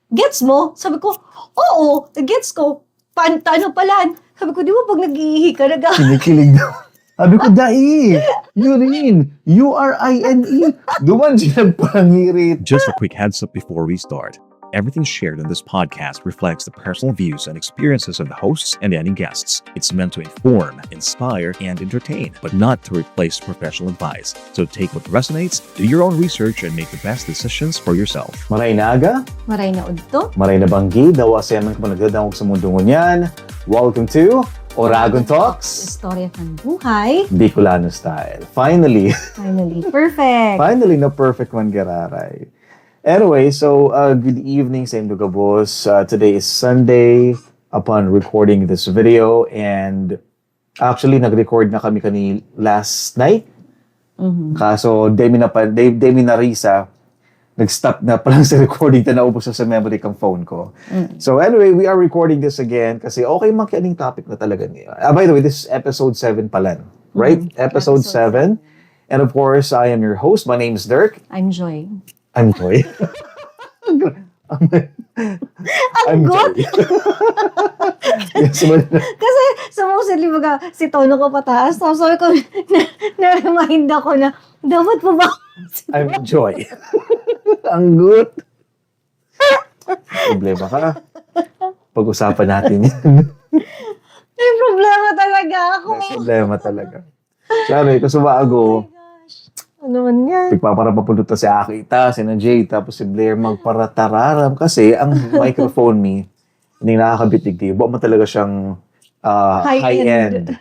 Gets mo? Sabi ko, oo, gets ko. Paano pala? Sabi ko, di ba pag nag-iihi ka, Kinikilig daw. Sabi ko, dai! Urine! U-R-I-N-E! Duman siya pangirit. Just a quick heads up before we start. Everything shared in this podcast reflects the personal views and experiences of the hosts and any guests. It's meant to inform, inspire, and entertain, but not to replace professional advice. So take what resonates, do your own research, and make the best decisions for yourself. Maray na aga, Maray na udto. maray na banggi, dawa siya man kung nagdadangog sa mundo ngunyan. Welcome to Oragon Talks, Istorya ng buhay. Bicolano style. Finally, Finally, perfect. finally na perfect man gararay. Anyway, so good evening sa Indo Gabos. Today is Sunday upon recording this video, and actually nag-record na kami last night. Kaso Demi na Risa nag-stop na palang sa recording na naubos sa memory kang phone ko. So anyway, we are recording this again kasi okay makianing topic na talaga niya. By the way, this is episode 7 pala, right? Episode 7. And of course, I am your host. My name is Dirk. I'm Joy. I'm Joy. I'm good. Joy. Yes, but, Kasi supposedly si Tono ko pataas. Tapos sabi ko, na-remind ako na, dapat pa ba? I'm Joy. Ang good. Problema ka. Pag-usapan natin yan. May problema talaga ako. May problema talaga. Sabi, kasi bago, Ano man yan? para papunta si Akita, si Jay, tapos si Blair magparatararam kasi ang microphone ni hindi nakakabitig di. Ba mo talaga siyang high-end.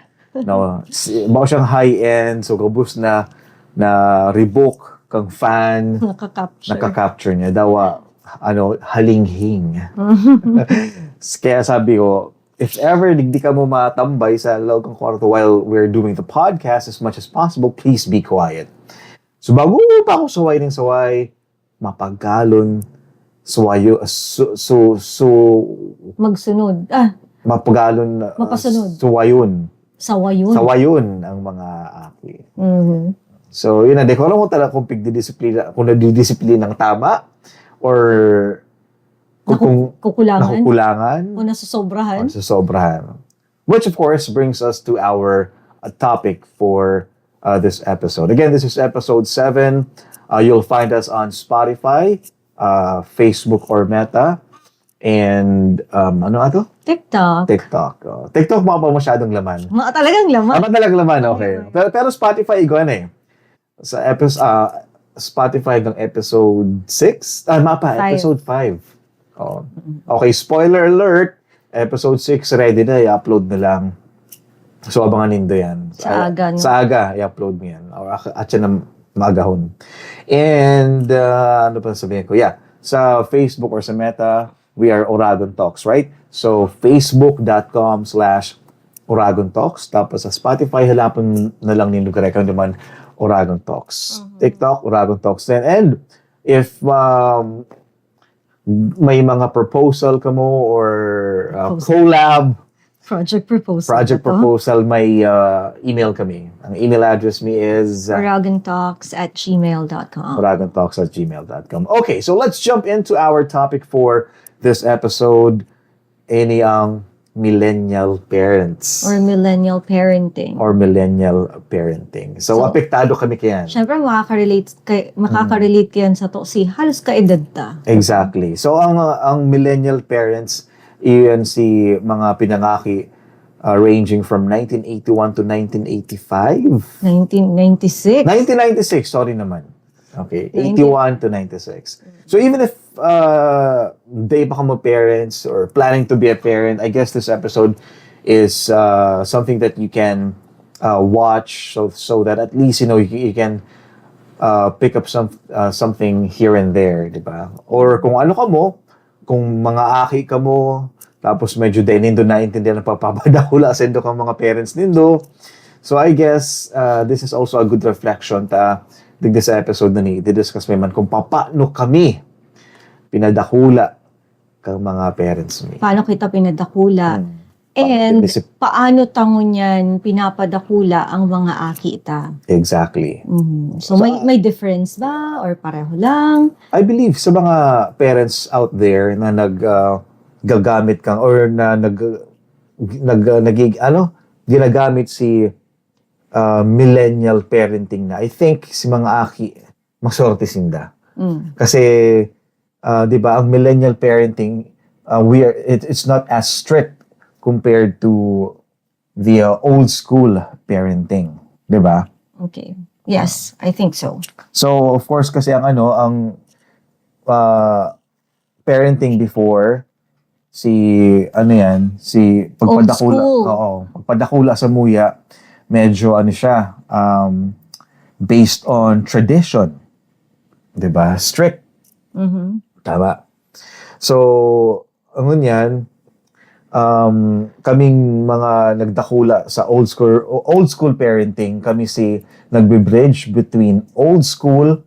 No, ba siyang high-end, so gabus na rebook kang fan, nakaka-capture niya daw halinghing. Kaya sabi ko, if ever di ka mo matambay sa loob ng kwarto while we're doing the podcast as much as possible, please be quiet. So bago pa ako saway, mapagkalon, suwayo, Magsunod. mapagalon, Mapasunod. suwayon. Sawayon. Sawayon ang mga aki. Mhm. So, yun na, di ko alam mo talaga kung nagdidisiplina ng tama or kung Kukulangan. nakukulangan O nasusobrahan. or sasobrahan. Which of course brings us to our topic for this episode. Again, this is episode 7. You'll find us on Spotify, Facebook or Meta, and ano ato? TikTok. TikTok. TikTok mga pa masyadong laman. Talagang laman. Talagang laman, okay. Pero Spotify, iguan eh. Sa Spotify ng episode 6? Episode 5. Oh. Okay, spoiler alert. Episode 6 ready na, i-upload na lang. So, abangan nindo yan. Sa aga, no? Sa aga, i-upload mo yan. Or at siya na magahon. And, ano pa sabihin ko? Yeah, sa Facebook or sa Meta, we are Oragon Talks, right? So, facebook.com/Oragon Talks. Tapos sa Spotify, halapan na lang nindo correct naman Oragon Talks. TikTok, Oragon Talks din. And, if may mga proposal ka mo or collab, Project proposal, may email kami. Ang email address me is OragonTalks@gmail.com. OragonTalks@gmail.com. Okay, so let's jump into our topic for this episode. Any ang millennial parents. Or millennial parenting. So apektado kami kayan. Siyempre, makaka-relate kayan sa to. Halos ka-edad ta. Exactly. So ang millennial parents, iyon si mga pinangaki ranging from 1981 to 1985. 1996. 1996, sorry naman. Okay, 81 to 96. So even if they become a parents or planning to be a parent, I guess this episode is something that you can watch so that at least you can pick up something here and there, di ba? Or kung ano ka mo, kung mga aki ka mo, tapos medyo din nindo naintindihan na papapadakula sa indo kang mga parents nindo. So I guess this is also a good reflection digda sa episode na ni discuss man kung paano kami pinadakula kang mga parents mi. Paano kita pinadakula? And paano tangon yan pinapadakula ang mga akita? Exactly. So may difference ba or pareho lang? I believe sa mga parents out there na gagamit kang or na ginagamit si millennial parenting na, I think si mga aki maswerte sinda. Kasi 'di ba ang millennial parenting it's not as strict compared to the old school parenting, 'di ba? Okay. Yes, I think so. So of course kasi ang parenting before si pagpadakula, Old school. pagpadakula sa muya, medyo siya based on tradition. 'Di ba? Strict. Tama. So ang yan, kaming mga nagdakula sa old school parenting, kami si nagbe-bridge between old school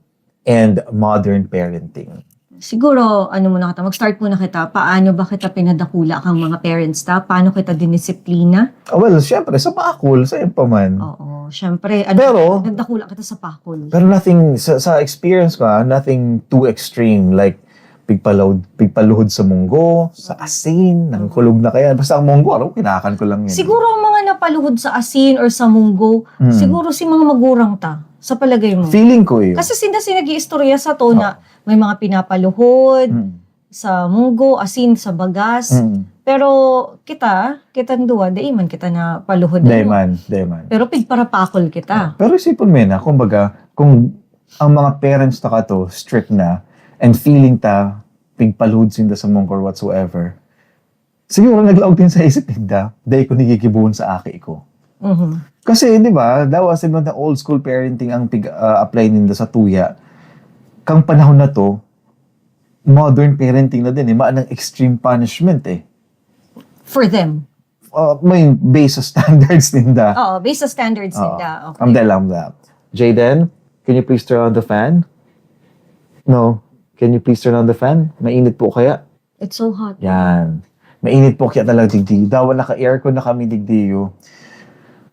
and modern parenting. Siguro, mag-start muna kita. Paano ba kita pinadakula kang mga parents ta? Paano kita dinisiplina? Well, syempre, sa pakul, sa pa man. Oo, syempre. Pero, nagdakula kita sa pakul. Pero nothing, sa experience ko, nothing too extreme. Like, pigpaluhod sa munggo, sa asin, nang kulog na kaya. Basta ang munggo, kinakan ko lang yun. Siguro ang mga napaluhod sa asin or sa munggo, siguro si mga magurang ta, sa palagay mo. Feeling ko yun. Kasi nag-iistorya sa to na may mga pinapaluhod sa munggo, asin, sa bagas. Pero kitang duwa, daiman kita na paluhod. Daiman. Pero pigparapakol kita. Pero isipon mo na, kumbaga, kung ang mga parents ta ka to, strict na, and feeling ta, pigpaluhod sinda sa munggo or whatsoever, siguro naglaog din sa isip nila, dahil ko nigigibuhon sa aki ko. Kasi, di ba, daw as na old school parenting ang apply nila sa tuya, kang panahon na to, modern parenting na din maanang extreme punishment For them. May based sa standards nila. Oo, based sa standards nila. Okay. I'm that. Jayden, can you please turn on the fan? No. Can you please turn on the fan? Mainit po kaya? It's so hot. Yan. Mainit po kaya talaga digdiyo. Daw naka-aircon na kami digdiyo.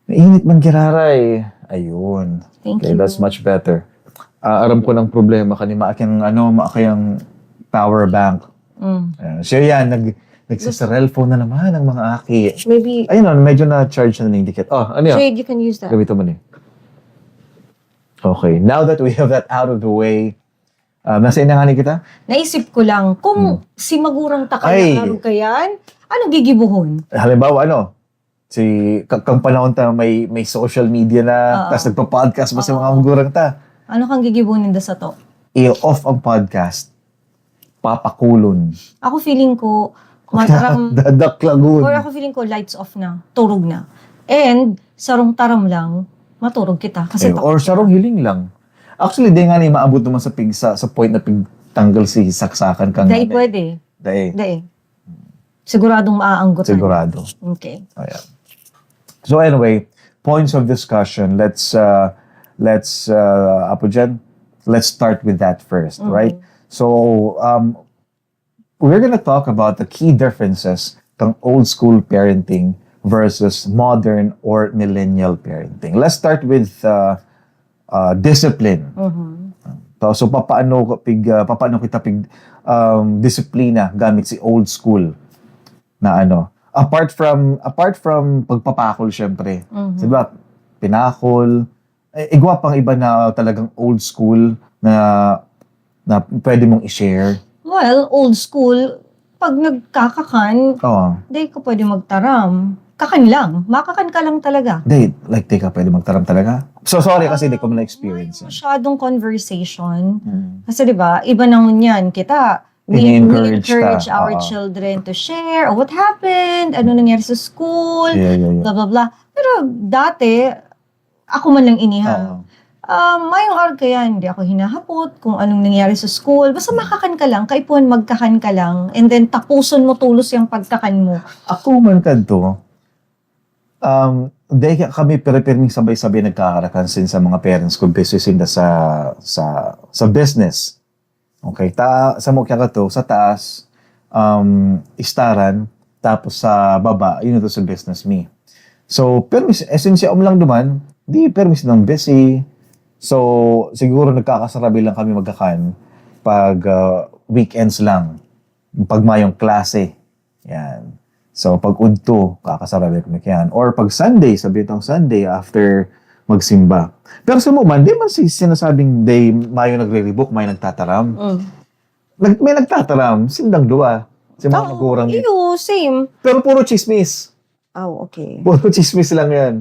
Mainit man kiraray. Ayun. Thank Okay, you. that's much better. Aram ko ng problema kanima maakayang power bank. So yan, nagsasarel phone na naman ang mga aki. Maybe, Ayun medyo na-charge na ng dikit. Ano yan? Jade, you can use that. Gamitin mo na. Okay, now that we have that out of the way, nasa inangani kita? Naisip ko lang, kung si magurang Ay. takalaro ka yan, ano gigibuhon? Halimbawa, kang panahon ta may social media na, tapos nagpa-podcast ba sa mga magurang ta? Ano kang gigibunin da sa to? I-off ang podcast. Papakulon. Ako feeling ko, mataram, Dadaklagun. or ako feeling ko, lights off na, turog na. And, sarong taram lang, maturog kita. Kasi Or sarong hiling lang. Actually, di nga maabot naman sa point na pigtanggal si saksakan kang Dahil pwede. Dahil. Siguradong maaanggotan. Sigurado. Okay. Ayan. So anyway, points of discussion. Let's start with that first, right? So we're gonna talk about the key differences ng old school parenting versus modern or millennial parenting. Let's start with discipline. So papaano kita disiplina gamit si old school na apart from pagpapakol syempre. Diba? Pinakol, igwa pang iba na talagang old school na pwede mong i-share. Well, old school, pag nagkakakan, di ka pwede magtaram. Kakan lang. Makakan ka lang talaga. Di ka pwede magtaram talaga? So, sorry kasi di ko na-experience yan. Masyadong conversation. Kasi di ba iba naman yan. We Ini-encourage encourage ta. our children to share. What happened? Ano nangyari sa school? Yeah. Blah, blah, blah. Pero dati, ako man lang iniha. Mayong araw kaya, hindi ako hinahapot kung anong nangyari sa school. Basta makakan ka lang, kaipuan magkakan ka lang, and then tapuson mo tulos yung pagkakan mo. Ako man kadto, dahil kami perperming sabay-sabay nagkakarakan since sa mga parents ko business inda sa business. Okay, sa mo kaya to sa taas, istaran, Tapos sa baba, yun ito sa business me. So, permis, since ako lang duman, di permis ng busy. So, siguro nagkakasarabi lang kami magkakan pag weekends lang. Pag mayong klase. Yan. So, pag udto, kakasarabi kami yan. Or pag Sunday, sabi itong Sunday, after magsimba. Pero sa moment, di man sinasabing day, mayo nagre-rebook, may nagtataram. May nagtataram, sindang dua. Si mga magurang. Iyo, same. Pero puro chismis. Oh, okay. Puro chismis lang yan.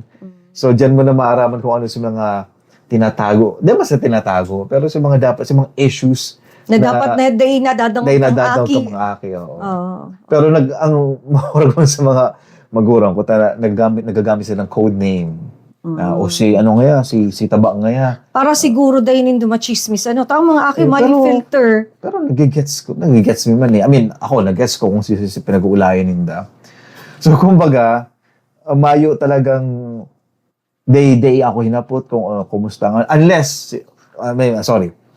So, dyan mo na maaraman kung ano si mga tinatago. Di ba sa tinatago? Pero sa mga dapat, sa mga issues Na dapat na day nadadang nadadaw ka mga aki. Oo. Pero ang mahurag mo sa mga magurang, kung nagagamit sila ng code name. O si ano nga si Taba nga ya. Para siguro dahil nindo machismis. Ano, tao mga aki, mali filter. Pero nagigets mo man eh. I mean, ako, nag-gets ko kung si pinag-uulayan ninda. So, kumbaga, mayo talagang day ako hinapot kung kumusta nga. Unless,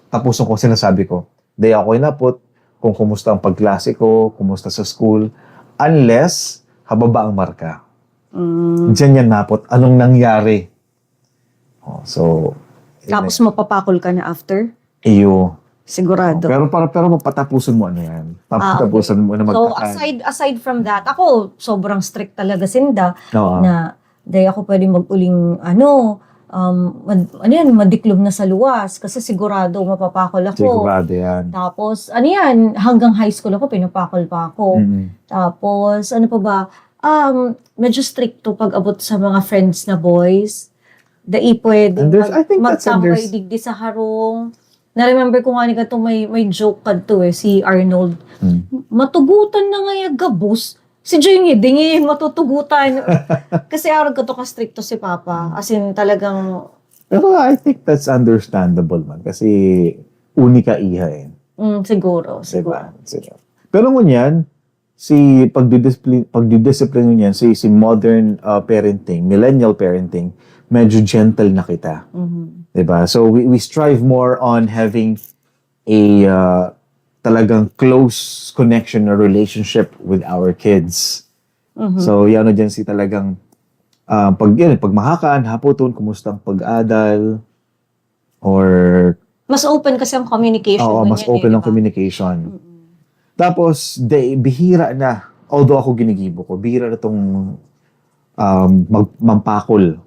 tapusin ko sinasabi ko. Day ako hinapot kung kumusta ang pagklase ko, kumusta sa school. Unless, hababa ang marka. Diyan yan napot. Anong nangyari? So, Tapos mapapakol ka na after? iyo. Sigurado. Pero mapatapusin mo ano yan. Papatapusin mo na So, magkakan. aside from that, ako, sobrang strict talaga sinda Oo. na dahil ako pwede mag-uling, madiklog na sa luwas kasi sigurado mapapakol ako. Sigurado yan. Tapos, hanggang high school ako, pinapakol pa ako. Tapos, ano pa ba, medyo stricto pag abot sa mga friends na boys. Dai pwede I think that's magtambay digdi sa harong. Na-remember ko nga ni kato may joke kadto si Arnold. Matugutan na nga yung gabos. Si Joy nga, dingi matutugutan. Kasi araw ko to ka-stricto si Papa. As in, talagang... Pero I think that's understandable man. Kasi unika iha eh. Siguro. Diba? Pero ngunyan, pagdidiscipline niyan, si modern parenting, millennial parenting, medyo gentle na kita. Diba? So, we strive more on having a talagang close connection or relationship with our kids. So, yan o dyan si talagang pag mahakan, haputon, kumusta ang pag-adal, or... Mas open kasi ang communication. Oo, mas open ang communication. Tapos, bihira na, although ako ginigibo ko, bihira na itong mampakol.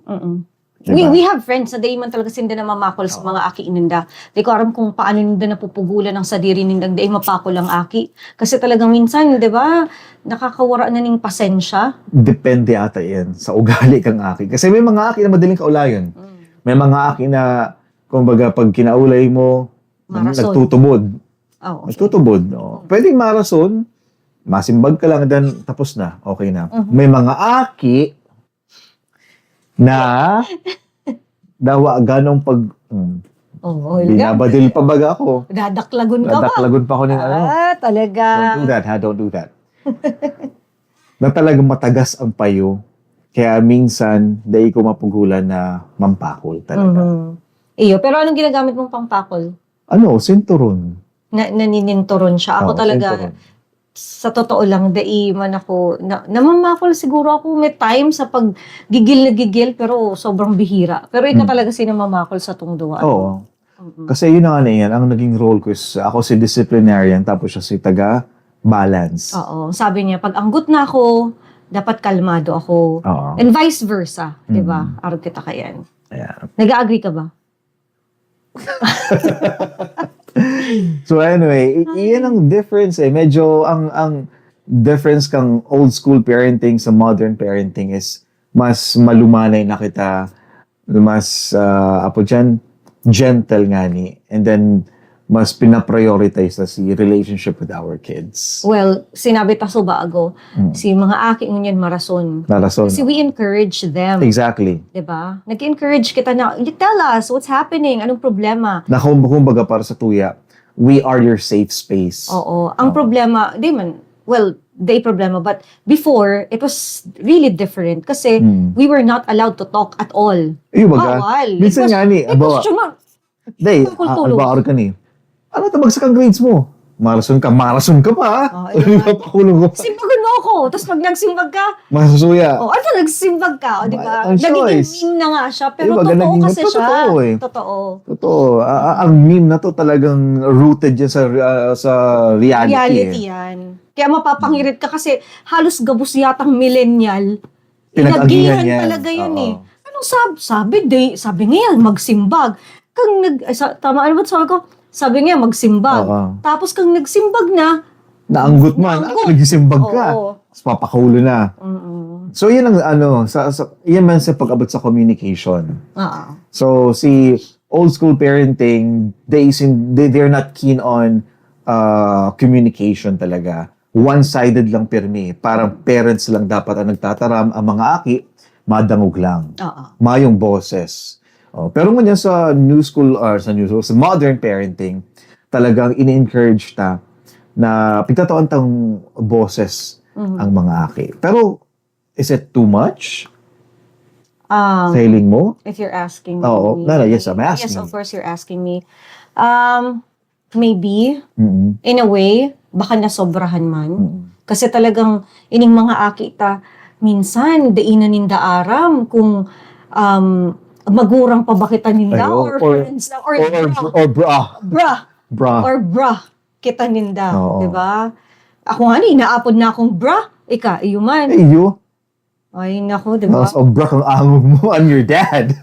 Diba? We have friends na day man talaga sinda na mamakol sa mga aki ininda. Di ko aram kung paano ninda napupugulan ang sadiri nindang day mapakol ang aki. Kasi talagang minsan, di ba, nakakawara na ning pasensya. Depende ata yan sa ugali kang aki. Kasi may mga aki na madaling kaulayon. May mga aki na, kumbaga, pag kinaulay mo, nagtutubod. Nagtutubod. Pwedeng marason, masimbag ka lang, then tapos na. Okay na. May mga aki na dawa ganong pag binabadil pa baga ako. Dadaklagon ka ba? Dadaklagon pa ako ng ano. Talaga. Don't do that, ha? Don't do that. Na talagang matagas ang payo. Kaya minsan, dahil ko mapugulan na mampakol talaga. Iyo, pero anong ginagamit mong pangpakol? Sinturon. Nanininturon siya. Ako talaga, sinturon. Sa totoo lang, man ako, namamakol siguro ako may time sa paggigil na gigil, pero sobrang bihira. Pero ikaw talaga sinamamakol sa tungduan. Oo. Kasi yun ang yan, ang naging role ko is, ako si disciplinarian, tapos siya si taga-balance. Oo. Sabi niya, pag anggut na ako, dapat kalmado ako. Oo. And vice versa. Diba? Araw kita kayan. Ayan. Nag-agree ka ba? So anyway, iyan ang difference eh. Medyo ang difference kang old school parenting sa modern parenting is mas malumanay na kita, mas gentle nga ni. And then mas pinaprioritize na si relationship with our kids. Well, sinabi ta so bago, si mga aki ngunyan marason. Narason. Kasi we encourage them. Exactly. Diba? Nag-encourage kita na, you tell us what's happening, anong problema. Na kumbaga para sa tuya, we are your safe space. Oo. Ang problema, problema, but before, it was really different kasi we were not allowed to talk at all. Iyo baga. Bawal. Minsan nga ni, abawa. Day, albaar ka ni. Ano tabagsak ang grades mo? Marason ka pa. Pakulong ko. Simbagan mo ako ko. Tapos pag nagsimbag ka, Masusuya. ano nagsimbag ka, di ba? Ang Nagiging choice. meme na nga siya, pero Diba, totoo naging- kasi siya. totoo eh. Totoo. Totoo. Ang meme na to talagang rooted yan sa reality. Yan. Kaya mapapangirit ka kasi halos gabos yatang millennial. Pinag-agihan Inagihan yan. talaga yun Oo. eh. Anong sabi ngayon, magsimbag. Tama ano ba sabi ko? Sabi nga, magsimbag. Oo. Tapos kung nagsimbag na, Naanggot man. Naanggot. Nagsimbag ka. oo. Tapos papakulo na. So, yan ang yan man sa pag-abot sa communication. Oo. So, si old school parenting, they're not keen on communication talaga. One-sided lang pirmi. Parang parents lang dapat ang nagtataram. Ang mga aki, madangog lang. Oo. Mayong boses. Pero ngunyan sa new school or sa modern parenting, talagang ini-encourage na pagtataon tang boses ang mga aki. Pero, is it too much? Failing mo? If you're asking me. Oo. No, yes, I'm asking. Yes, of course you're asking me. Maybe, Mm-mm. in a way, baka nasobrahan man. Mm-mm. Kasi talagang ining mga akita, minsan, dainan ninda aram kung magurang pa ba kita ninda Ayo, or friends lang, or Bra. bra kita ninda. Oo. Diba? Ako nga inaapod na akong bra. Ika, iyo man. Iyo. Ay, naku, diba? Sobra kang angog mo. I'm your dad.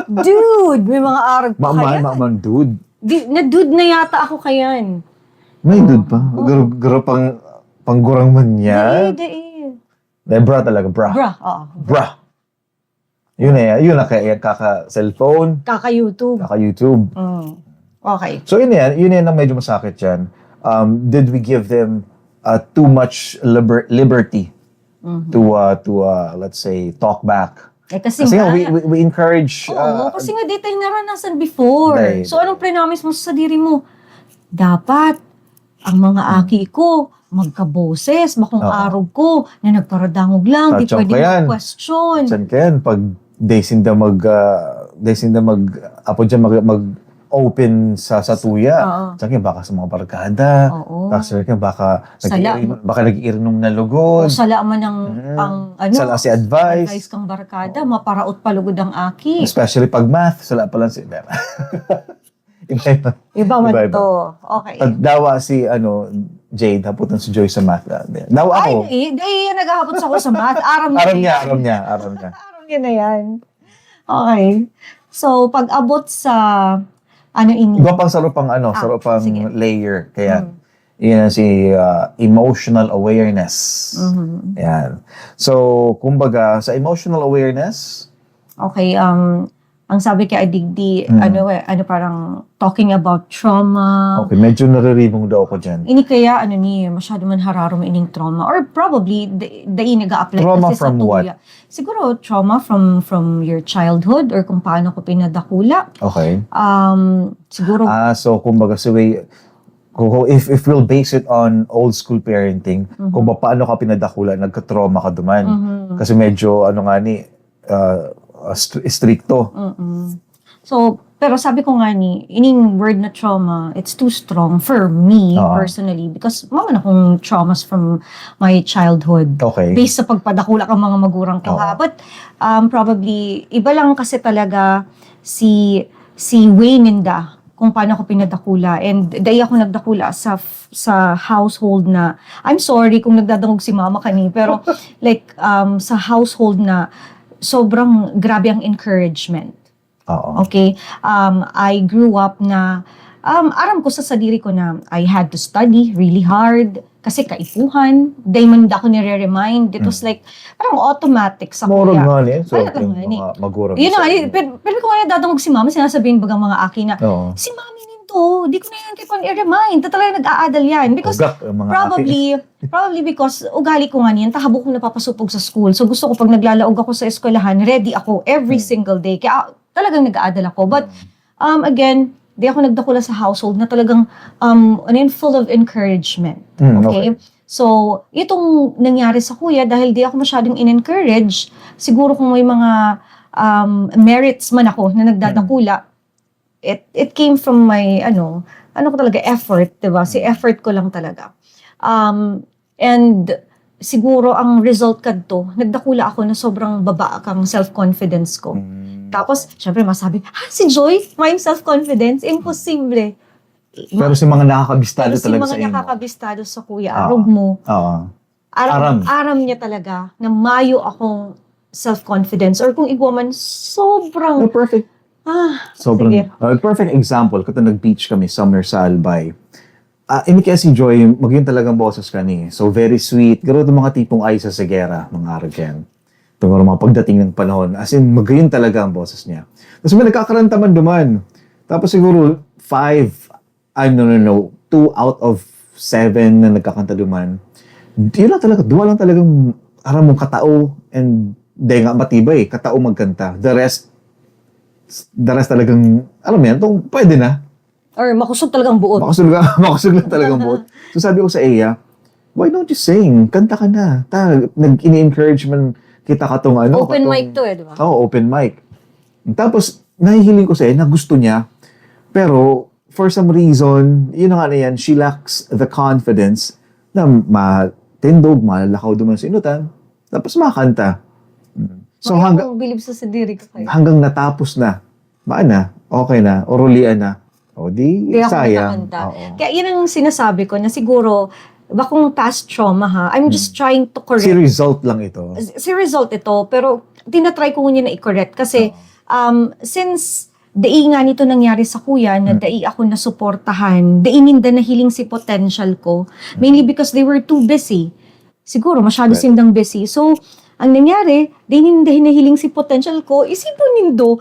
Dude, may mga arag pa kaya. Maman, dude. Na-dude na yata ako kayan. May dude pa. Garo panggurang man yan. Bra talaga, bra. Bra, oo. Bra. Yun na kaya kaka-cellphone, Kaka-YouTube. kaka-YouTube. Okay. So yun yan ang medyo masakit yan. Did we give them too much liberty to let's say talk back? Kasi Kasi nga, nga, we encourage kasi nga di tayo naranasan before. Dahil- So anong pre-promise mo sa diri mo? Dapat ang mga aki ko magkaboses, makong Oo. arog ko na nagparadangog lang, di Tatsang pwede ka yan. mag-question. Saan ka yan? Pag daysinda apo dyan mag-open sa tuya. Oo. Saan ka baka sa mga barkada. Oo. Tapos ka baka Sala. nag-iinom na O lugod. sala man ang, Sala si advice. advice kang barkada, maparaot palugod ang aki. Especially pag math, sala pa lang si Iba man Iba-iba. to. Okay. Pag dawa si Jade, haputan si Joy sa math. Dawa ako. Naghahapon sa ako sa math. Aram Aram niya. niya. Aram niya na yan. Okay. So, pag abot sa ini? Iba pang sarupang sarupang sige. layer. Kaya, yun ang si emotional awareness. Yan. So, kumbaga, sa emotional awareness, Okay, ang sabi kay Adigdi, parang talking about trauma. okay, medyo nariribong daw ako dyan. Ini kaya, masyado man hararo mo ining trauma. Or probably, dahil nag-a-apply Trauma kasi sa from what? tuya. Siguro, trauma from your childhood or kung paano ko pinadakula. Okay. Siguro, So, kumbaga, if we'll base it on old school parenting, kung paano ka pinadakula, nagka-trauma ka duman. Kasi medyo, stricto. So, pero sabi ko nga ining word na trauma, it's too strong for me Oo. personally because maman akong traumas from my childhood. Okay. Based sa pagpadakula ng mga magurang ko ha. But probably, iba lang kasi talaga si way ninda kung paano ako pinadakula. And dahil ako nagdakula sa household na, I'm sorry kung nagdadangog si mama kani, pero like sa household na sobrang grabe ang encouragement. Oo. Okay? I grew up na, aram ko sa sadiri ko na I had to study really hard kasi kaipuhan. Dahil man ako nire-remind. It was like, parang automatic sa Morog kuya. nga niyan. So, Ay, yung nga ni. mga magurang. Yun na, pero kung ano dadangog si mama, sinasabihin bagang mga aki na, Oo. si mami nito, di ko na yan tipon i-remind. Talaga nag-aadal yan. Because Ugak, ang mga probably because ugali ko nga niyan, tahabo ko napapasupog sa school. So gusto ko pag naglalaog ako sa eskwelahan, ready ako every single day. Kaya talagang nag-aadal ako. But again, di ako nagdakula sa household na talagang full of encouragement. Okay? So, itong nangyari sa kuya, dahil di ako masyadong in-encourage, siguro kung may mga merits man ako na nagdadakula, it came from my, ko talaga, effort, diba? Si effort ko lang talaga. And siguro ang result kadto, nagdakula ako na sobrang baba kang self-confidence ko. Tapos, syempre masabi, si Joy, may self-confidence, imposible. Pero si mga nakakabistado Pero si talaga sa mga inyo. nakakabistado sa Kuya Arog mo, Oo. aram niya talaga na mayo akong self-confidence. Or kung igwa man, sobrang, Perfect. sige. Perfect example, kung nag-beach kami, summer sa Albay. Ini kasi si Joy, magayon talagang boses ka ni. So, very sweet. Gano'n itong mga tipong ay sa Segera, mga aragan. Itong mga pagdating ng panahon. As in, magayon talaga ang boses niya. Tapos may nagkakarantaman duman. Tapos siguro, 2 out of 7 na nagkakanta duman. Yun lang talaga, 2 lang talagang aram mong katao and di nga matibay, katao magkanta. The rest talagang, alam mo yan, itong pwede na. Or makusog talagang buod. Makusog lang talagang buot. So sabi ko sa Eya, why don't you sing? Kanta ka na. Nag-ini-encourage man kita ka tong ano. Open mic to di ba? Oo, open mic. Tapos, nahihiling ko sa Eya na gusto niya. Pero, for some reason, yun na nga na yan, she lacks the confidence na matindog, malakaw duman sa inutan. Tapos makanta. So Kung bilib sa sadiri ko kayo. hanggang natapos na, okay na, orulian na. O di Hindi ako sayang. nakakanta. Oo. Kaya yun ang sinasabi ko na siguro, bakong past trauma ha, I'm just trying to correct. Si result lang ito. Si result ito, pero tinatry ko niya na i-correct. Kasi, since dai nga nito nangyari sa kuya, na dai ako nasuportahan, dai ninda nahiling si potential ko, mainly because they were too busy. Siguro, masyado Right. sindang busy. So, ang nangyari, dai ninda hinahiling si potential ko, isipon nindo,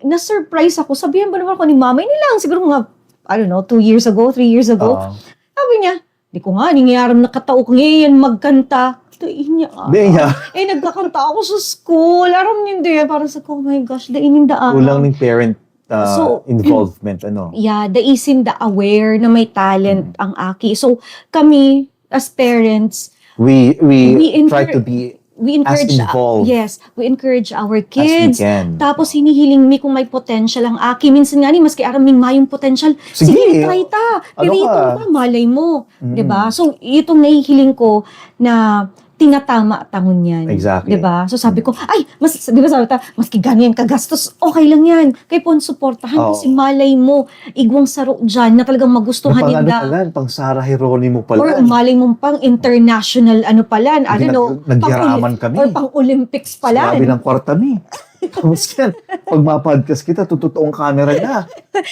na-surprise ako. Sabihan ba naman ako ni mama, ini lang, siguro mga, 2 years ago, 3 years ago. Oo. Sabi niya, di ko nga, ningyaram nakataok ngayon magkanta. Dahil niya, Di niya. nagkakanta ako sa school. Aram niyo din, parang sa oh my gosh, dainin da Kulang ng parent So, involvement, ano? Yeah, daisin da aware na may talent ang aki. So, kami, as parents, We We try encourage- to be we encourage, involved yes, we encourage our as we kids. can. Tapos hinihiling mi kung may potential ang aki. Minsan nga ni, maski aram ning mayong potential, Sige, sige, try ta. ano Pirito ka? pa, malay mo. 'Di ba? So, itong nahihiling ko na tinatama tangon yan. Exactly. 'Di ba? So sabi ko, ay, di ba sabi ta, maski ganyan kagastos, okay lang yan. Kay pon suportahan Oo. kasi malay mo, igwang saro dyan na talagang magustuhan Pang ano nila. pala, pang Sarah Geronimo pala. Or malay mo pang international pala, I don't know, Nagyaraman kami. or pang Olympics pala. Sabi ng kwarta mi. Tapos yan, pag ma-podcast kita, tututoong camera na.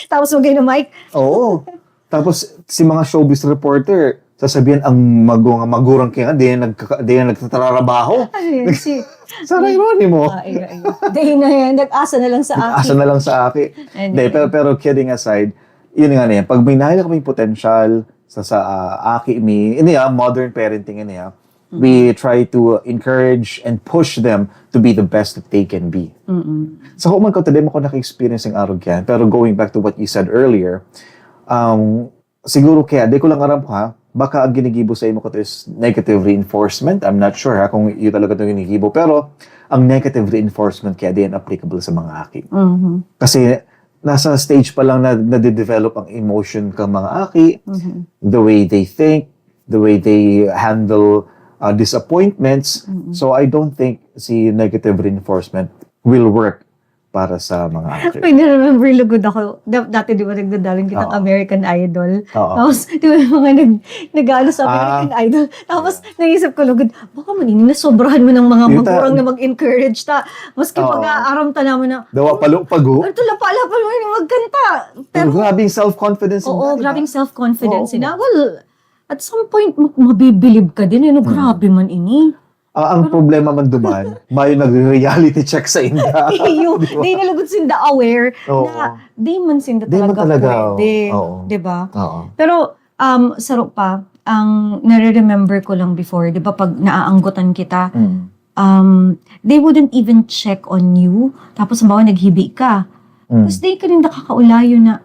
Tapos magay na mic. Oo. Tapos si mga showbiz reporter, sasabihan ang magurang kaya di yan nagtatrabaho. Ayun, si... Sarah Geronimo. Dahil na yan, nag-asa na lang sa akin. Asa na lang sa akin. Anyway. Pero kidding aside, yun nga na yan. Pag may nakita kaming potential sa aki mi, modern parenting we try to encourage and push them to be the best that they can be. Sa human ko today, ako naka-experience ng arog yan. Pero going back to what you said earlier, siguro kaya, di ko lang aram ha, baka ang ginigibo sa imo ko to is negative reinforcement. I'm not sure ha, kung yun talaga itong ginigibo. Pero, ang negative reinforcement kaya di yan applicable sa mga aki. Kasi, nasa stage pa lang na nade-develop ang emotion ng mga aki, the way they think, the way they handle disappointments. So, I don't think si negative reinforcement will work para sa mga aki. May na-remember lugod ako. Dati di ba nagdadaling kitang Oo. American Idol? Oo. Tapos di ba yung mga nag-ano sa American Idol? Tapos naisip ko lugod, baka man na sobrahan mo ng mga Yung magurang na mag-encourage ta. Maski Oo. pag-aaram ta naman na, Dawa pago. ito lang pala mo yung magkanta. Pero Pero, grabing self-confidence. oo, diba? grabing self-confidence Oo. na. Well, at some point, mabibilib ka din. Grabe man ini. Ang problema man duman, may nag-reality check sa inda. Yung, di nalagod sinda aware Oo. na di man sinda Di man talaga talaga, pwede. oo. Di ba? Oo. Pero, saro pa, ang nare-remember ko lang before, di ba, pag naaanggutan kita, they wouldn't even check on you. Tapos, halimbawa, naghibi ka. Tapos, di ka rin nakakaulayo na,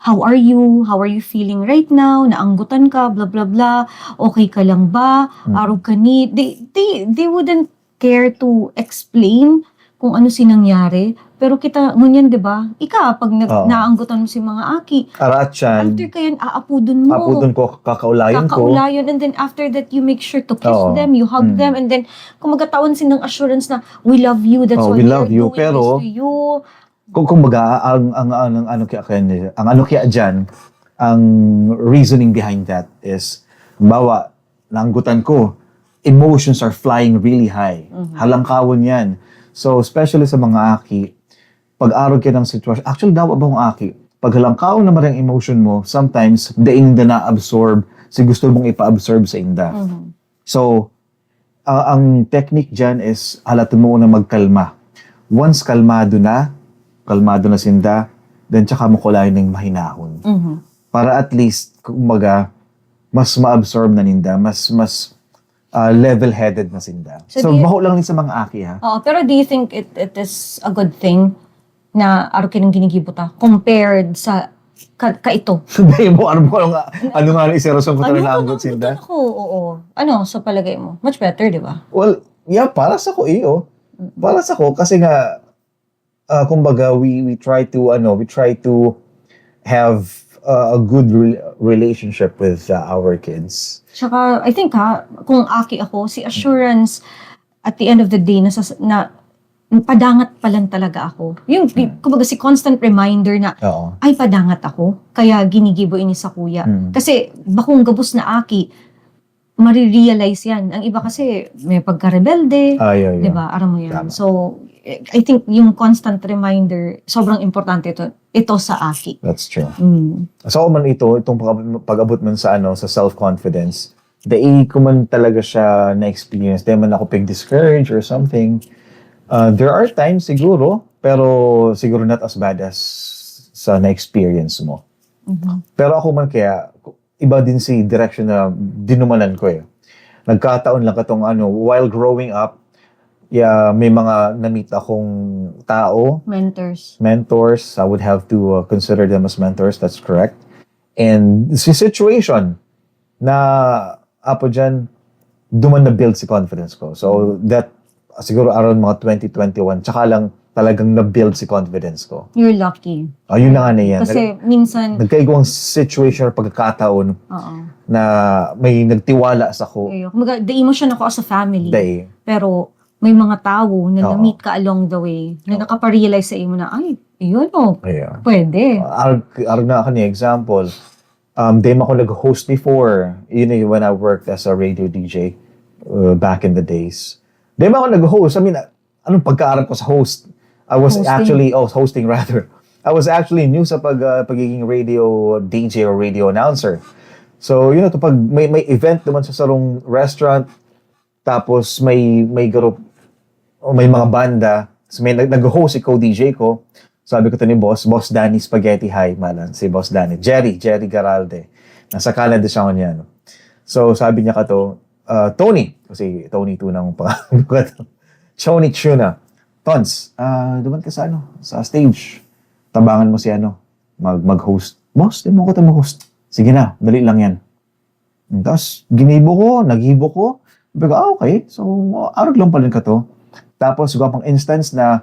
how are you? How are you feeling right now? Naanggutan ka, blah, blah, blah. Okay ka lang ba? Araw ka ni? They wouldn't care to explain kung ano sinangyari. Pero kita, ngunyan, di ba? Ika, pag Oo. naanggutan mo si mga aki, Araat yan. after kayan, aapudon mo. Apudon ko, kakaulayan ko. Kakaulayan, and then after that, you make sure to kiss Oo. them, you hug them, and then kung magkatawan sin ng assurance na, we love you, that's Oh, why we love we're you, doing pero- this to you. Kung baga, ang ano kaya dyan, ang reasoning behind that is, bawa, naanggutan ko, emotions are flying really high. Halangkawon yan. So, especially sa mga aki, pag-arog ka ng sitwasyon, actually, daw ba ang aki? Pag halangkawon naman ang emotion mo, sometimes, the inda na-absorb, si gusto mong ipa-absorb sa inda. So, ang technique dyan is, halatin mo una magkalma. Once kalmado na sinda, then tsaka mo kulayan ng mahinahon. Para at least, kumbaga, mas ma-absorb na ninda, mas level-headed na sinda. So, So, do you- baho lang din sa mga aki, ha? Oo, pero do you think it is a good thing na araw kinang ginigibuta compared sa ito? Hindi mo, ano nga na iserosong ko talaga ang Ano sinda? ako, oo. Ano, sa palagay mo? Much better, di ba? Well, yeah, para sa ko iyo. Para sa ko kasi nga kumbaga we try to have a good relationship with our kids. Tsaka, I think kung aki ako, si assurance at the end of the day, na padangat pa lang talaga ako. Yung, kumbaga si constant reminder na, Oo. ay padangat ako, kaya ginigibo ini sa kuya. Kasi, bakong gabos na aki, marirealize yan. Ang iba kasi, may pagka-rebelde, Ay. di ba? Aram mo yan. Tama. So, I think yung constant reminder, sobrang importante ito sa aki. That's true. Mm. So man itong pag-abot man sa sa self-confidence, dahil ko man talaga siya na-experience, dahil man ako pag-discourage or something. There are times siguro, pero siguro not as bad as sa na-experience mo. Pero ako man kaya, iba din si direction na dinumanan ko eh. Nagkataon lang katong while growing up, may mga na-meet akong tao, mentors. I would have to consider them as mentors, that's correct. And si situation na apo dyan, duman na build si confidence ko. So that, siguro around mga 2021, tsaka lang talagang na-build si confidence ko. You're lucky. Yun na nga na yan. Kasi minsan, Nagkaigawang situation or pagkakataon oo. na may nagtiwala sa ko. Kumbaga, the emotion ako as a family. Dahil, Pero may mga tao na Oo. na-meet ka along the way na nakaparealize sa imo na, ay, yun yeah. pwede. Arag na ako ni example. Dame ako nag-host before. When I worked as a radio DJ back in the days. Dame ako nag-host. I mean, anong pagkaarap ko sa host? I was hosting rather. I was actually new sa pagiging radio DJ or radio announcer. So, pag may event naman sa sarong restaurant, tapos may group o may mga banda, so may nag-host si co-DJ ko. Sabi ko to ni Boss Danny Spaghetti, hi malan, si Boss Danny. Jerry Garalde. Nasa Canada siya niya. So sabi niya Tony, kasi Tony tunang pangalan. Tony Tuna. Tons, duman ka sa stage. Tabangan mo si mag-host. Boss, di mo ko mag-host. Sige na, dali lang yan. Tapos, naghibo ko. Sabi ko, okay. So, arag lang pala ka to. Tapos, pang instance na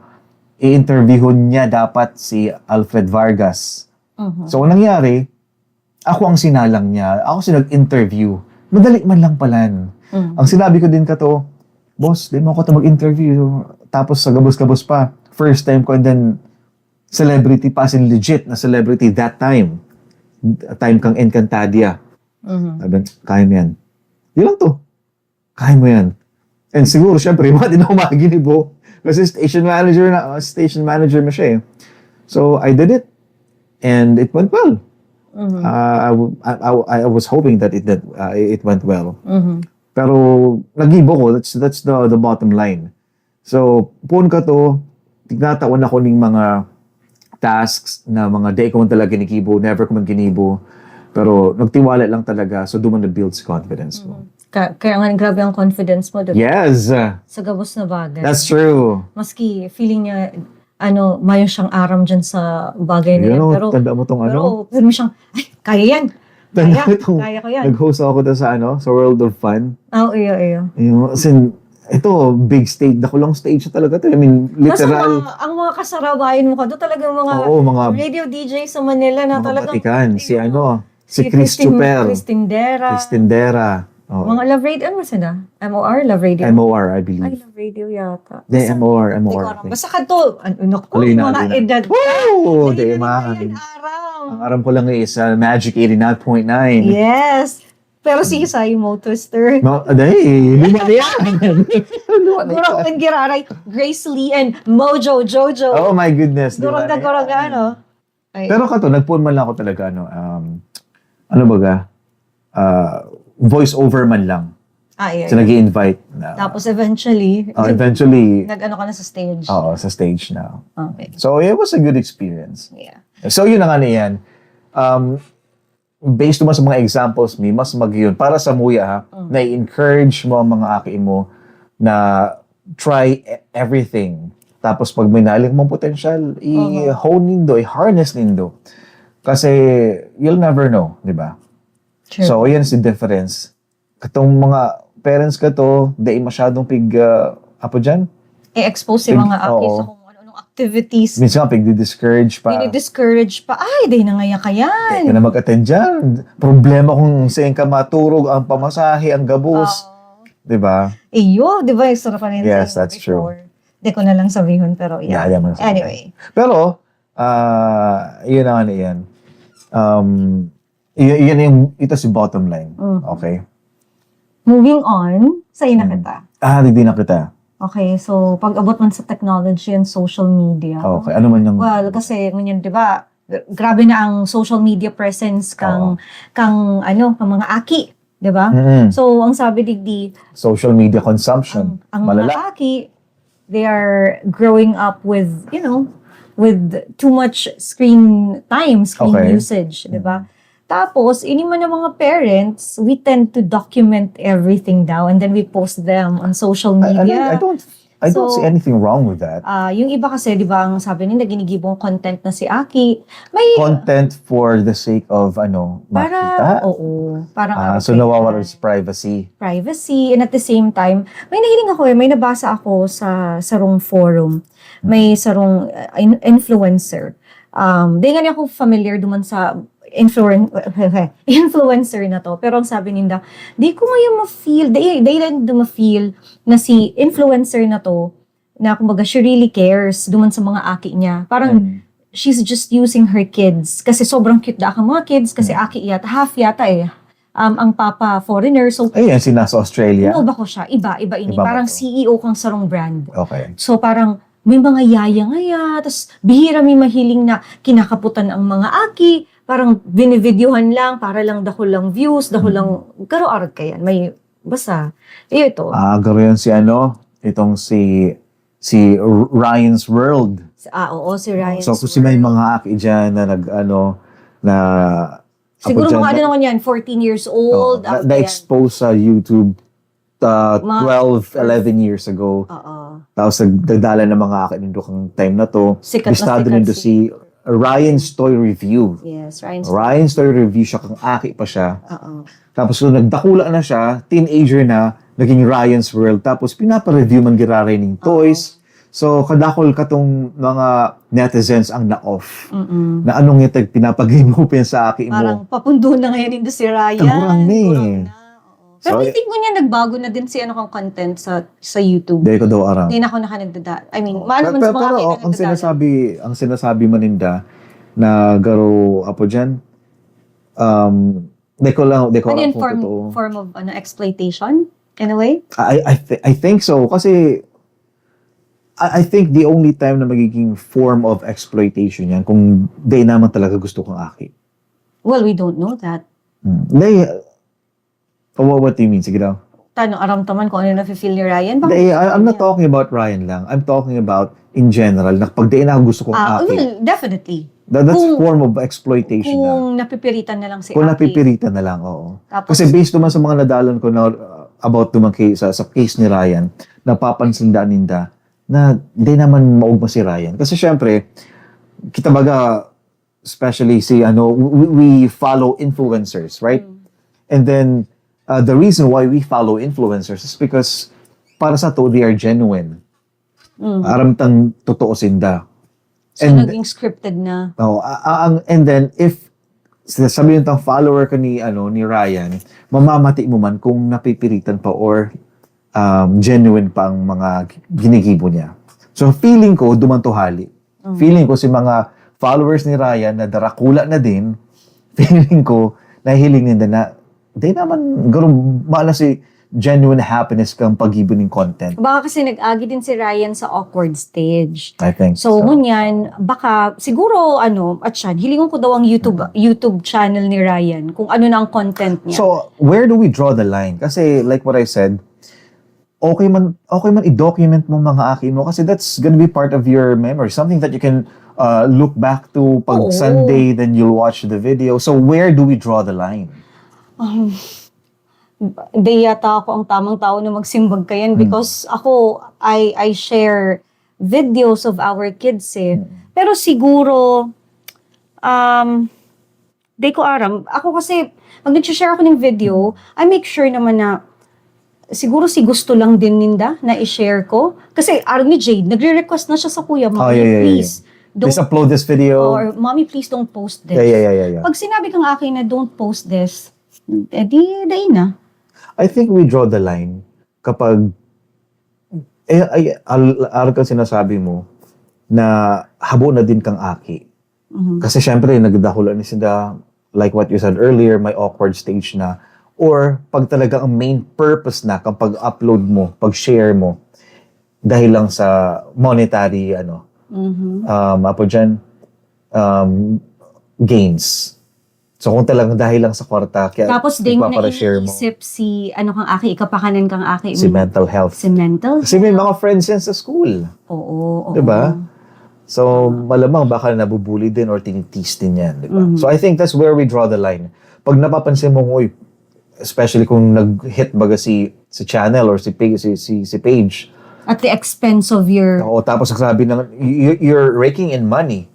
i-interviewon niya dapat si Alfred Vargas. So, ang nangyari, ako ang sinalang niya. Ako nag-interview. Madali man lang pala. Ang sinabi ko din boss, di mo ako ito mag-interview. Tapos, sa gabos-gabos pa. First time ko, and then, celebrity pa, legit na celebrity that time. Time kang Encantadia. Sabi, kaya mo yan. Di lang to. Kaya mo yan. And siguro, syempre, din ako maginibo. Kasi station manager mo siya eh. So, I did it. And it went well. I was hoping that it went well. Pero, nagibo ko. That's the bottom line. So, puon ka to, tignatawan ako ng mga tasks na mga day ko man talaga ginigibo, never ko man ginibo. Pero, nagtiwala lang talaga. So, doon na build confidence mo. Kaya nga, grabe ang confidence mo. Diba? Yes! Sa gabos na bagay. That's true. Maski feeling niya, mayon siyang aram dyan sa bagay na yan. Pero, tanda mo tong pero may siyang, ay, kaya yan. Tanda mo tong, Kaya ko yan. nag-host ako sa World of Fun. Iyo. As in, ito, big stage, nakulong stage na talaga to. I mean, Basta literal, ang mga kasarabayan mo ka doon, talagang mga oo, mga radio DJ sa Manila na mga talagang batikan. Si si Chris Chuper, Christine Dera. Christine Dera. Oo. Mga Love Radio, ano sila? MOR, Love Radio? MOR, I Ay, believe. Love Radio yata. Hindi, MOR, Hindi ko MOR. alam. Basta ka to, naku, Alay na, mga alay na. edad ka. Woo! Dahil Di, na mga- rin yan, aram. Ang aram ko lang is Magic 89.9. Yes. Pero si Isai Mo Twister. No, dahil, luma na yan. Luma na Gurang yan. and Giraray, Grace Lee and Mojo Jojo. Oh my goodness. Gurang na gurang na, ano. Ay, Pero kato, nagpuan man lang ako talaga, ano baga, voice over man lang. ay. So, nag-i-invite na. Tapos eventually, Eventually, nag-ano ka na sa stage. oo, sa stage na. Okay. So, it was a good experience. Yeah. So, yun na nga na yan. Based naman sa mga examples mi, mas yun. Para sa muya, ha, na-encourage mo ang mga aki mo na try everything. Tapos pag may naling mong potential, i-hone nindo, i-harness nindo. Kasi you'll never know, di ba? True. So, yan si difference. Katong mga parents ka to, di masyadong apo dyan? I-expose si mga aki Oo. sa kung ano-anong activities. Minsan ka pig-discourage pa. Dini-discourage pa. Ay, di na ngaya ka yan. Ka na mag-attend dyan. Problema kung saan ka maturog, ang pamasahe, ang gabos. Di ba? Iyo, di ba? Sarap pa rin Yes, sa'yo that's true. before. Di ko na lang sabihin, pero yeah. Yeah, mo na sabihin. Anyway. Pero, yun na nga yan. Ito si bottom line. Okay? Moving on, sa'yo na kita. Hindi na kita. Okay, so pag-abot man sa technology and social media. Okay, ano man yung... Well, kasi ngayon, di ba, grabe na ang social media presence kang mga aki, di ba? So, ang sabi digdi, Social media consumption. ang Malala. mga aki, they are growing up with, with too much screen Okay. usage, di ba? Tapos, ini man ng mga parents, we tend to document everything now and then we post them on social media. I don't So, see anything wrong with that. Yung iba kasi, di ba, ang sabi nila, ginigibong content na si Aki. May, Content for the sake of, makita. oo, parang So, nawawala sa privacy. privacy. And at the same time, may nahiling ako may nabasa ako sa sarong forum. May sarong influencer. Di nga niya ako familiar duman sa influencer na to. Pero ang sabi ninda, di ko ngayon ma-feel, di lang ma-feel na si influencer na to, na kumbaga, she really cares duman sa mga aki niya. Parang, she's just using her kids. Kasi sobrang cute da ang mga kids, kasi aki yata, half yata ang papa foreigner. So, Ay, yan, nasa Australia. ba ko siya? Iba ini. Iba ba Parang to? CEO kang sarong brand. Okay. So parang may mga yaya-ngaya, tapos bihira may mahiling na kinakaputan ang mga aki, parang binivideohan lang, para lang dahol lang views, dahol lang, karo-arag ka yan. May, basta, ito. Garo yan itong si Ryan's World. Oo, si Ryan. So, kung may mga aki dyan na na Siguro dyan, mga ano naman yan, 14 years old. after yan. na-expose sa YouTube 12, 11 years ago. Oo. Tapos nagdala ng mga aki nindo kang time na to. Sikat na Bistado sikat nindo si Ryan's Toy Review. Yes, Ryan's Toy Review siya, kang aki pa siya. Oo. Tapos nung nagdakula na siya, teenager na, naging Ryan's World. Tapos pinapa-review man giraray ng toys. So, kadakol katong mga netizens ang na-off. Na anong yung pinapag-game open sa aki mo. Parang papundo na ngayon ito si Ryan. Tagurang ni. Gurang na, oo. Pero So, I think mo niya, nagbago na din si kang content sa YouTube. Dahil ko daw aram. Hindi na ako nakanagdada. I mean, maano man sa mga Pero ang sinasabi man ninda na garo apo dyan, di ko Ano alam yun, kung totoo. form of exploitation? In a way? I think so. Kasi I think the only time na magiging form of exploitation yan kung di naman talaga gusto kong aki. Well, we don't know that. What do you mean? Sige daw. Tanong, aram taman kung ano na-feel ni Ryan. I'm not talking about Ryan lang. I'm talking about in general. Na pag di na gusto kong aki. Well, definitely. That's kung- form of exploitation na. Kung napipiritan na lang si Kung Aki. napipiritan na lang, oo. Tapos, Kasi based naman sa mga nadalan ko na about naman sa case ni Ryan, napapansin ninda na di naman maugma si Ryan. Kasi syempre, kita baga, especially we follow influencers, right? And then, the reason why we follow influencers is because para sa to, they are genuine. Aramtang totoo sinda. So, naging scripted na. And then, if sabi yung follower ka ni Ryan, mamamati mo man kung napipiritan pa or genuine pa ang mga ginigibo niya. So, feeling ko, dumantuhali. Feeling ko si mga followers ni Ryan na darakula na din, feeling ko, nahihiling nila na, di naman, gano'n, maala si genuine happiness kang pag-ibo ng content. Baka kasi nag-agi din si Ryan sa awkward stage. I think So, ngunyan, baka, siguro, at siya, hilingon ko daw ang YouTube channel ni Ryan, kung ano na ang content niya. So, where do we draw the line? Kasi, like what I said, okay man i-document mo mga aki mo kasi that's gonna be part of your memory. Something that you can look back to pag Sunday, then you'll watch the video. So, where do we draw the line? Hindi yata ako ang tamang tao na magsimbag kayan because ako, I share videos of our kids eh. Pero siguro, di ko aram. Ako kasi, pag nag-share ako ng video, I make sure naman na siguro si gusto lang din ninda na i-share ko. Kasi araw ni Jade, nagre-request na siya sa kuya, Mommy, please. Please upload this video. Or, Mommy, please don't post this. Yeah. Pag sinabi kang akin na don't post this, di na. I think we draw the line kapag araw kang sinasabi mo na habo na din kang aki. Kasi syempre, nagdahula ni sila, like what you said earlier, may awkward stage na. Or pag talaga ang main purpose na kapag upload mo, pag share mo, dahil lang sa monetary, gains. So kung talagang dahil lang sa kwarta, kaya tapos di mo na share mo. iisip si, kang aki, ikapakanan kang aki. Si mental health. Si mental Kasi may mga friends yan sa school. Oo. Diba? So, malamang baka nabubuli din or tinitis din yan. Diba? So, I think that's where we draw the line. Pag napapansin mo, especially kung nag-hit baga si channel or si page. At the expense of your... Oo, tapos sabi ng, you're raking in money.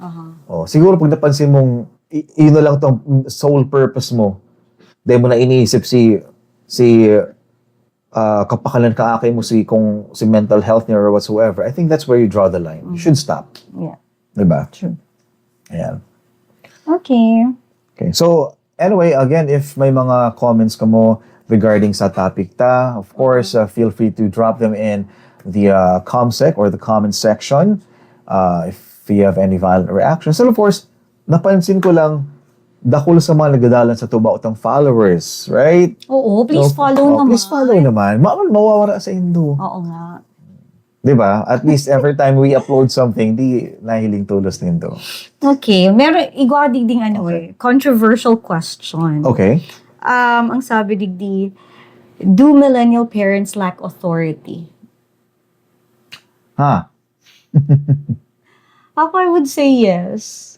Siguro pag napansin mong, yun na lang tong sole purpose mo. Dahil mo na iniisip si kapakanan ka aki mo si mental health niya or whatsoever. I think that's where you draw the line. You should stop. Yeah. Diba? True. Ayan. Okay. So, anyway, again, if may mga comments ka mo regarding sa topic of course, feel free to drop them in the ComSec or the comment section if you have any violent reactions. And of course, napansin ko lang, dakol sa mga nagadalan sa tubaotang followers, right? Oo, please follow naman. Please follow naman. Mawawara sa Indo. Oo nga. Diba? At least every time we upload something, di nahiling tulos nito. Okay, meron, igwadig ding controversial question. Okay. Ang sabi digdi, do millennial parents lack authority? Ako, I would say yes.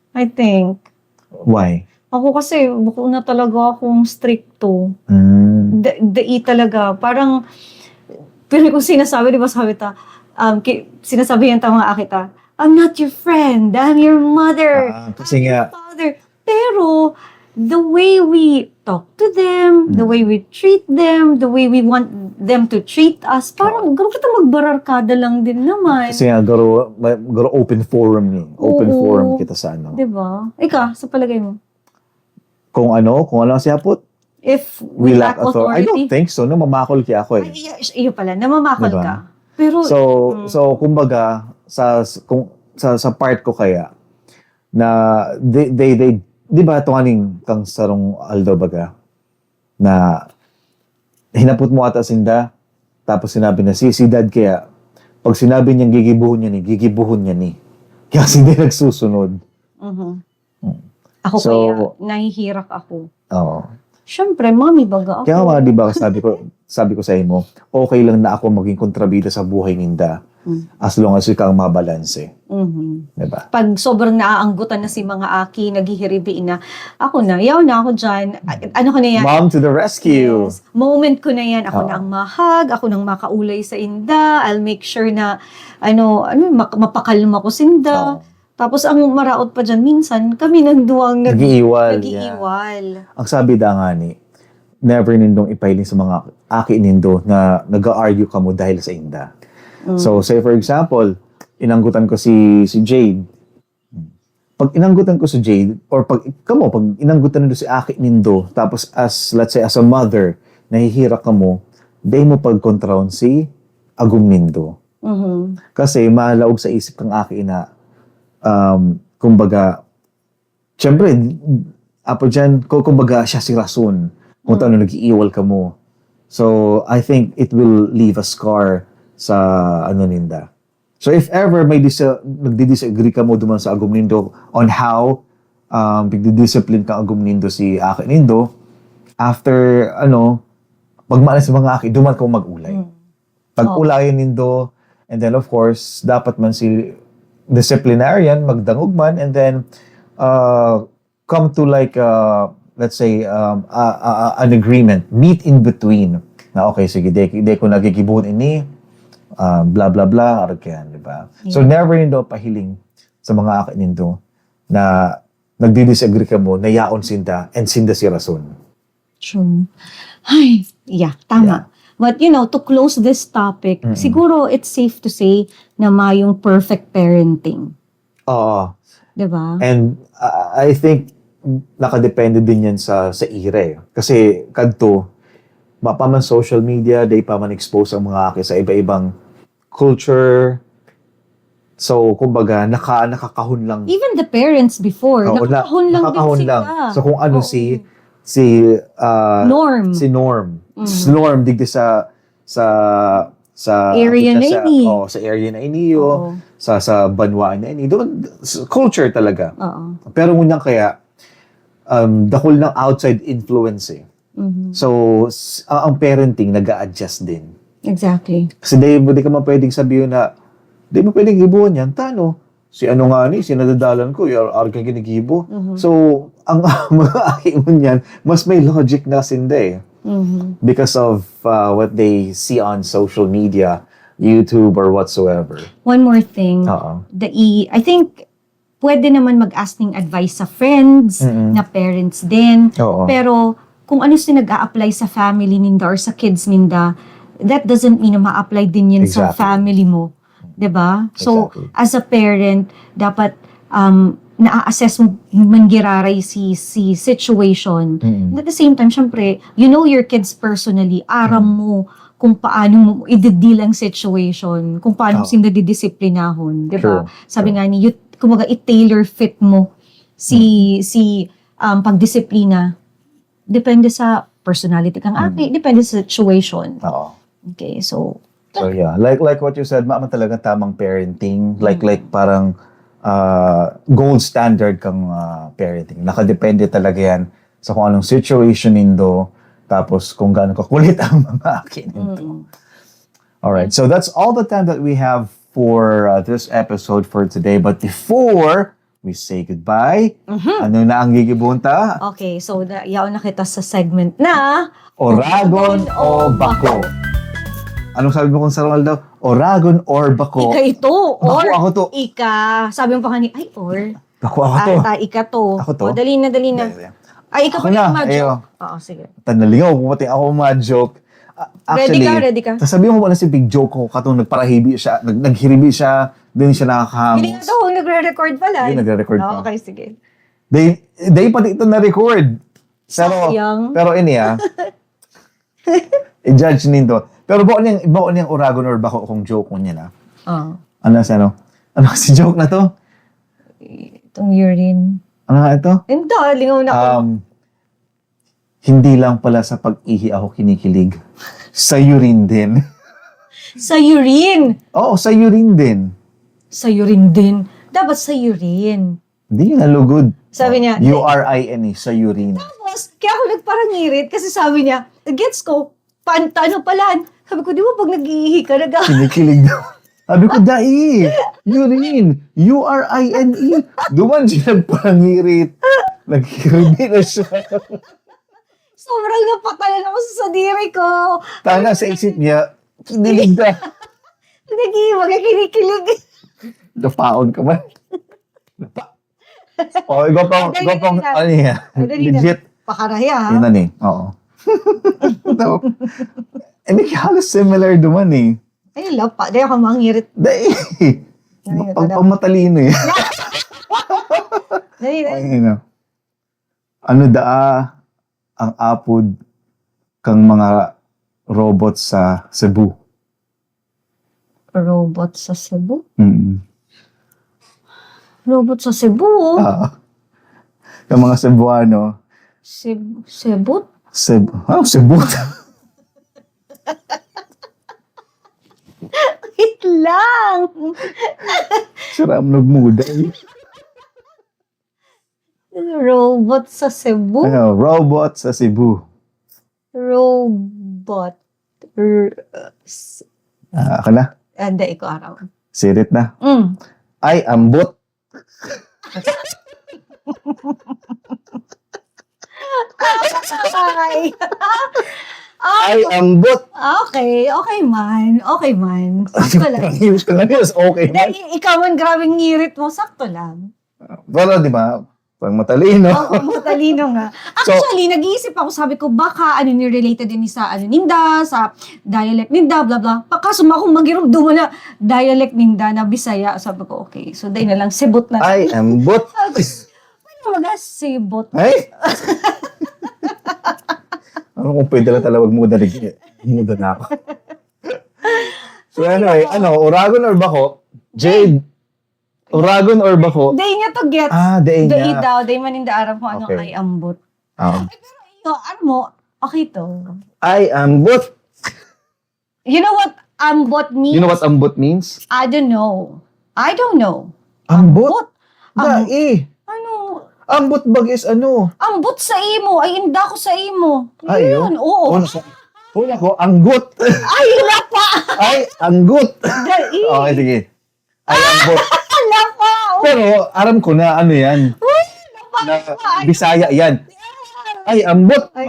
I think. Why? Ako kasi, buko na talaga akong stricto. Talaga. Parang, pero kung sinasabi, di ba sabi ta, sinasabi yan mga akita, I'm not your friend, I'm your mother, Kasi I'm nga, your father. Pero, the way we talk to them, the way we treat them, the way we want them to treat us, parang gano'n kita magbararkada lang din naman. kasi nga, garo open forum ni. Open Oo. forum kita sa ano. Diba? Ika, sa palagay mo? Kung ano si Hapot, If we lack authority. I don't think so. No, mamakol kaya ako eh. Iyo pala, namamakal Diba? ka. Pero, So kumbaga sa part ko kaya na they di ba tunganing kang sarong Aldo baga na hinapot mo ata sinda tapos sinabi na si dad kaya pag sinabi niyang gigibuhon niya ni. Kaya hindi nagsusunod. ako So, kaya, nahihirak ako. Oo. Siyempre, mami baga ako. Kaya nga, di ba, sabi ko sa imo, okay lang na ako maging kontrabida sa buhay ninda as long as ikaw ang mabalanse. Diba? Pag sobrang naaanggutan na si mga aki, naghihiribiin na, ako na, yaw na ako dyan. Ano ko na yan? Mom to the rescue! Yes. Moment ko na yan. Ako Oo. na ang mahag, ako nang makaulay sa inda. I'll make sure na, mapakalma ko sinda. Oo. Tapos ang maraot pa dyan, minsan kami nagduwang Nag-iiwal. nag-iiwal. Ang sabi da nga ni, never nindong ipailing sa mga aki nindo na nag-argue ka mo dahil sa inda. So, say for example, inanggutan ko si Jade. Pag inanggutan ko si Jade, or pag inanggutan nindo si aki nindo, tapos let's say, as a mother, nahihira ka mo, day mo pagkontraon si agum nindo. Kasi malaog sa isip kang aki na, kumbaga, syempre, apo dyan, kumbaga siya si rason kung ano nag-iiwal ka mo. So, I think it will leave a scar sa ninda. So, if ever may nagdi-disagree ka mo duman sa agum nindo on how pagdi-discipline ka agum nindo si aki nindo, after, pagmaalas sa mga aki, duman ka mag-ulay. Pag-ulayan nindo, and then, of course, dapat man si disciplinarian, magdangog man, and then, come to like, let's say, an agreement, meet in between. Na okay, sige, di ko nagigibuhon ini, blah, blah, blah, aragyan, di ba? Yeah. So, never nindo pahiling sa mga akin nindo na nagdi-disagree ka mo, na yaon sinda, and sinda si rason. True. Ay, yeah, tama. Yeah. But, to close this topic, siguro it's safe to say na mayong perfect parenting. Oo. Diba? And I think nakadepende din yan sa ire. Kasi kadto, mapaman social media, day pa man expose ang mga aki sa iba-ibang culture. So, kumbaga, nakakahon lang. Even the parents before, nakakahon lang din sila. So, kung ano si Norm. Si Norm. Norm digdi sa area na ini. Sa area na iniyo, sa banwaan na ini. Doon culture talaga. Pero ngunyan kaya dakol ng outside influence eh. So ang parenting nag-a-adjust din. Exactly. Kasi di ka mapwedeng sabihin na di mo pwedeng gibuhan yan, tano? Si ano nga ni, sinadadalan ko, argang ginigibo. So, ang mga akimun yan, mas may logic na sinde eh. Because of what they see on social media, YouTube or whatsoever. One more thing. I think pwede naman mag-ask ng advice sa friends, na parents din. Pero kung ano si nag-a-apply sa family ninda or sa kids ninda, that doesn't mean na ma-apply din yun sa family mo. 'Di ba? So, as a parent, dapat na-assess mo mangiraray si situation. And at the same time, syempre, you know your kids personally, aram mo kung paano mo i-deal ang situation, kung paano mo sila didisiplinahon, 'di ba? Sabi nga ni, kumaga i-tailor fit mo si pagdisiplina. Depende sa personality kang aki, depende sa situation. Okay, so yeah, like what you said, mama talaga tamang parenting, like parang gold standard kang parenting. Nakadepende talaga yan sa kung anong situation nindo, tapos kung gaano kakulit ang mga akin nito. Alright, so that's all the time that we have for this episode for today. But before we say goodbye, ano na ang gigibunta? Okay, so yaon na kita sa segment na Oragon o Bako. Anong sabi mo kung sa Ronaldo? Oragon or Bako? Ika ito, or Bako ako to. Ika. Sabi mo pa kanina, ay, or. Bako ako to. Ika to. Ako to? O, dali na. Ay, ika pa yung ma-joke. Oo, sige. Tanalingaw, pati ako ma-joke. Actually, ready ka? sasabihin mo na si big joke ko, katong nagparahibi siya, naghiribi siya, din siya nakakahangos. Hindi nga daw, nagre-record pala. Hindi, nagre-record pa. Okay, sige. They pati ito na-record. Sayang. Pero ini i-judge nindo. Pero bao niyang Oragon or Bako kung joke mo niya na. Ano si joke na to? Itong urine. Ano nga ito? Hindi, lingaw na ako. Hindi lang pala sa pag-ihi ako kinikilig. Sa urine din. Sa urine? Oo, sa urine din. Sa urine din? Dapat sa urine. Hindi yun nalugod. Sabi niya, urine, sa urine. Tapos, kaya ako nagparangirit kasi sabi niya, gets ko, ano pala? Sabi ko, di ba pag nag-iihi ka, kinikilig daw. Sabi ko, dai, urine, urine. Duman siya nagparangirit. Nag-kirimi na siya. Sobrang napatayan ako sa sadiri ko. Tanga sa isip niya, kinilig na. Kinikilig. Napaon ka ba? Iba pang, ano niya? Legit. Pakaraya, ha? Yun na ni, oo. Hindi halos similar duman eh. Ay, lapa. Dahil ako mangirit. Dahil, Dahil, pagpamatalino eh. Dahil, Ay, ano daa ang apod kang mga robot sa Cebu? robot sa Cebu? Mm. Robot sa Cebu? Yung mga Cebuano. Cebut? Cebu. Wait lang! Sarap nagmuday. Robot sa Cebu? Ano, robot sa Cebu. Robot. Ako na. Hindi, ikaw araw. Sirit na. Ay, ambot. Ay. Ay, ambot. Okay, okay man. Okay man. Sakto lang. News ko lang yun. Okay. Ikaw man, grabing ngirit mo. Sakto lang. Pero, di ba, pang matalino. Oo, matalino nga. So- Actually, nag-iisip ako, sabi ko, baka related din sa ninda, sa dialect ninda, blah blah. Kaso kung magirom dumo na dialect ninda na Bisaya, sabi ko, okay. So, dahil na lang, sibot na. Ay, ambot. Ano sibot? Ay! Ano kung pwede lang talaga muda na ako. So anyway, Oragon or Bako? Jade, Oragon or Bako? Day niya to get. Day Day niya. daw, day man ninda aram kung anong Okay. ay ambot. Ah. Ano mo, okay to. Ay, ambot. You know what ambot means? You know what ambot means? I don't know. Ambot? Am- Dai. Ano? Ambot bag is ano? Ambot sa imo. Ay, inda ko sa imo. Ay, Yun, oo. Una ko, anggot. Ay, lapa! Ay, anggot. Dai. Okay, sige. Ay, ambot. Lapa! Oh, Pero, aram ko na ano yan. Na, Bisaya yan. Ay, ambot. Ay.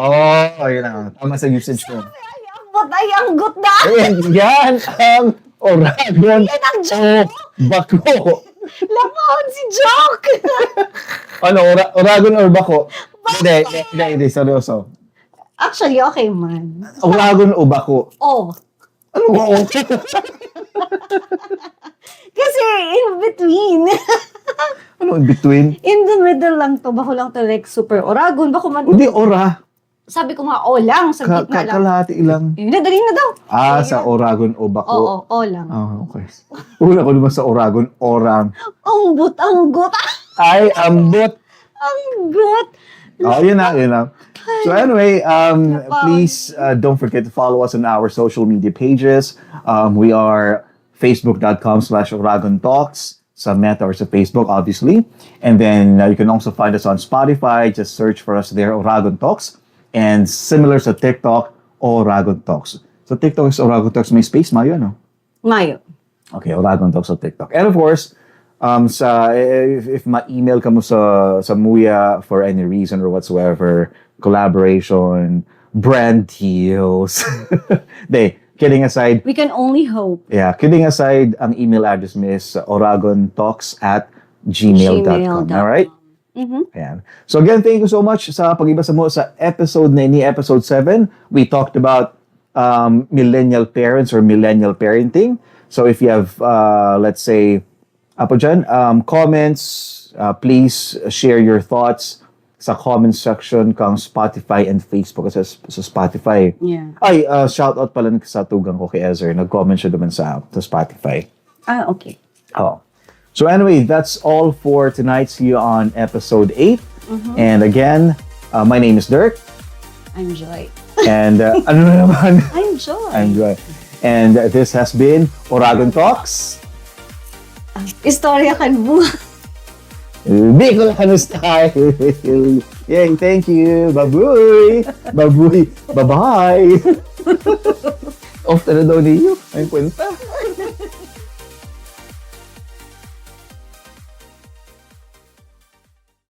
Ayun na. Tama sa usage ko. ay, ambot. Ay, anggot na. Ayan, yan ang Oragon Yan ang o Bako. Lapaon si Joke. Oragon or Bako? Hindi, seryoso. Actually, okay man. Oragon o Bako? Oh. Ano ba? Kasi in between. Ano in between? In the middle lang to. Bako lang to like super Oragon. Bako man. Hindi, ora. Sabi ko nga, o lang. Sa gitna lang. Kalahati lang. Yun na, dali na daw. Sa Oragon o Bako? Oo, o lang. Okay. Una ko naman sa Oragon, orang. Anggot. Ay, ambot. Anggot. Yun na. So anyway, please don't forget to follow us on our social media pages. We are facebook.com/Oragon Talks, sa Meta or sa Facebook, obviously. And then you can also find us on Spotify. Just search for us there, Oragon Talks. And similar sa TikTok, Oragon Talks. So TikTok is Oragon Talks. May space, Mayo, no? Mayo. Okay, Oragon Talks sa TikTok. And of course, if ma-email ka mo sa Muya for any reason or whatsoever, collaboration, brand deals. Kidding aside. We can only hope. Yeah, kidding aside, ang email address mo is oragontalks@gmail.com. All right? Mm-hmm. Ayan. So again, thank you so much sa pag-ibasa mo sa episode na ini, episode 7. We talked about millennial parents or millennial parenting. So if you have, let's say, comments, please share your thoughts sa comment section kang Spotify and Facebook. Sa Spotify. Yeah. Ay, shout out pala sa tugang ko kay Ezer. Nag-comment siya naman sa Spotify. Okay. Oh. So anyway, that's all for tonight. See you on episode 8. Mm-hmm. And again, my name is Dirk. I'm Joy. And ano na naman? I'm Joy. I'm Joy. And this has been Oragon Talks. Istorya kan buhay. Bicol Ano Style. Yay, thank you. Babuy. Babuy. Bye-bye. Off na daw ninyo. Ay, kwenta.